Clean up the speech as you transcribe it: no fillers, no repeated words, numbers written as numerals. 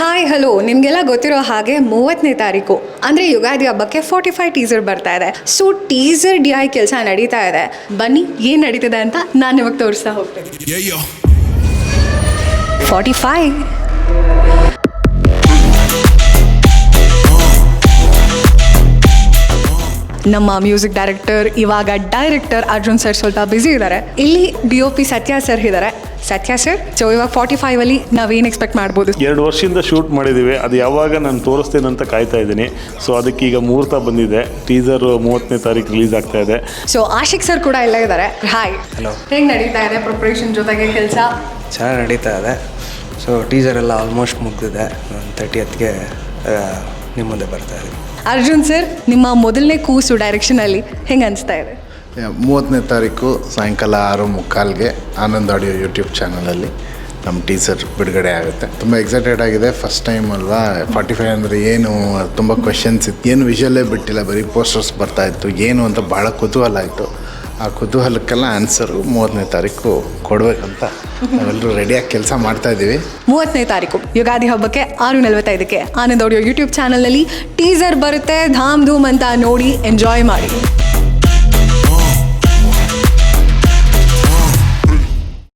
Hi hello, ನಿಮಗೆಲ್ಲ ಗೊತ್ತಿರೋ ಹಾಗೆ 30ನೇ ತಾರೀಕು ಅಂದರೆ ಯುಗಾದಿ ಹಬ್ಬಕ್ಕೆ 45 ಟೀಸರ್ ಬರ್ತಾ ಇದೆ. ಸೊ ಟೀಸರ್ DI ಕೆಲಸ ನಡೀತಾ ಇದೆ. ಬನ್ನಿ ಏನು ನಡೀತಿದೆ ಅಂತ ನಾನು ಇವಾಗ ತೋರಿಸ್ತಾ ಹೋಗ್ತೀನಿ. 45 ನಮ್ಮ ಮ್ಯೂಸಿಕ್ ಡೈರೆಕ್ಟರ್ ಇವಾಗ ಡೈರೆಕ್ಟರ್ ಅರ್ಜುನ್ ಸರ್ ಸ್ವಲ್ಪ ಬ್ಯುಸಿ ಇದ್ದಾರೆ. ಇಲ್ಲಿ DOP ಸತ್ಯ ಸರ್ ಇದ್ದಾರೆ. ಸತ್ಯ ಸರ್, ಸೊ ಇವಾಗ 45 ನಾವೇನು ಎಕ್ಸ್ಪೆಕ್ಟ್ ಮಾಡ್ಬೋದು? 2 ವರ್ಷದಿಂದ ಶೂಟ್ ಮಾಡಿದ್ದೀವಿ. ಅದು ಯಾವಾಗ ನಾನು ತೋರಿಸ್ತೀನಿ ಅಂತ ಕಾಯ್ತಾ ಇದ್ದೀನಿ. ಸೊ ಅದಕ್ಕೀಗ ಮುಹೂರ್ತ ಬಂದಿದೆ. ಟೀಸರ್ 30ನೇ ತಾರೀಕು ರಿಲೀಸ್ ಆಗ್ತಾ ಇದೆ. ಸೊ ಆಶಿಕ್ ಸರ್ ಕೂಡ ಎಲ್ಲ ಇದ್ದಾರೆ. Hi, hello. ಹೇಗೆ ನಡೀತಾ ಇದೆ ಪ್ರಿಪ್ರೇಷನ್ ಜೊತೆಗೆ ಕೆಲಸ? ಚೆನ್ನಾಗಿ ನಡೀತಾ ಇದೆ. ಸೊ ಟೀಸರ್ ಎಲ್ಲ ಆಲ್ಮೋಸ್ಟ್ ಮುಗಿದಿದೆ. 30ಗೆ ನಿಮ್ಮ ಮುಂದೆ ಬರ್ತಾ ಇದೆ. ಅರ್ಜುನ್ ಸರ್, ನಿಮ್ಮ ಮೊದಲನೇ ಕೂಸು ಡೈರೆಕ್ಷನಲ್ಲಿ ಹೆಂಗೆ ಅನಿಸ್ತಾ ಇದೆ? 30ನೇ ತಾರೀಕು ಸಾಯಂಕಾಲ 6:45ಗೆ ಆನಂದ್ ಆಡಿಯೋ ಯೂಟ್ಯೂಬ್ ಚಾನಲಲ್ಲಿ ನಮ್ಮ ಟೀಸರ್ ಬಿಡುಗಡೆ ಆಗುತ್ತೆ. ತುಂಬ ಎಕ್ಸೈಟೆಡ್ ಆಗಿದೆ. ಫಸ್ಟ್ ಟೈಮ್ ಅಲ್ವಾ 45 ಅಂದರೆ ಏನು, ತುಂಬ ಕ್ವೆಶನ್ಸ್ ಇತ್ತು. ಏನು ವಿಷುವಲ್ಲೇ ಬಿಟ್ಟಿಲ್ಲ, ಬರೀ ಪೋಸ್ಟರ್ಸ್ ಬರ್ತಾಯಿತ್ತು. ಏನು ಅಂತ ಭಾಳ ಕುತೂಹಲ ಆಯಿತು. ಆ ಕುತೂಹಲಕ್ಕೆಲ್ಲ ಆನ್ಸರು 30ನೇ ತಾರೀಕು ಕೊಡಬೇಕಂತ ನಾವೆಲ್ಲರೂ ರೆಡಿಯಾಗಿ ಕೆಲಸ ಮಾಡ್ತಾಯಿದ್ದೀವಿ. 30ನೇ ತಾರೀಕು ಯುಗಾದಿ ಹಬ್ಬಕ್ಕೆ 6:45ಕ್ಕೆ ಆನಂದ್ ಆಡಿಯೋ ಯೂಟ್ಯೂಬ್ ಚಾನಲ್ನಲ್ಲಿ ಟೀಸರ್ ಬರುತ್ತೆ. ಧಾಮ್ ಧೂಮ್ ಅಂತ ನೋಡಿ ಎಂಜಾಯ್ ಮಾಡಿ.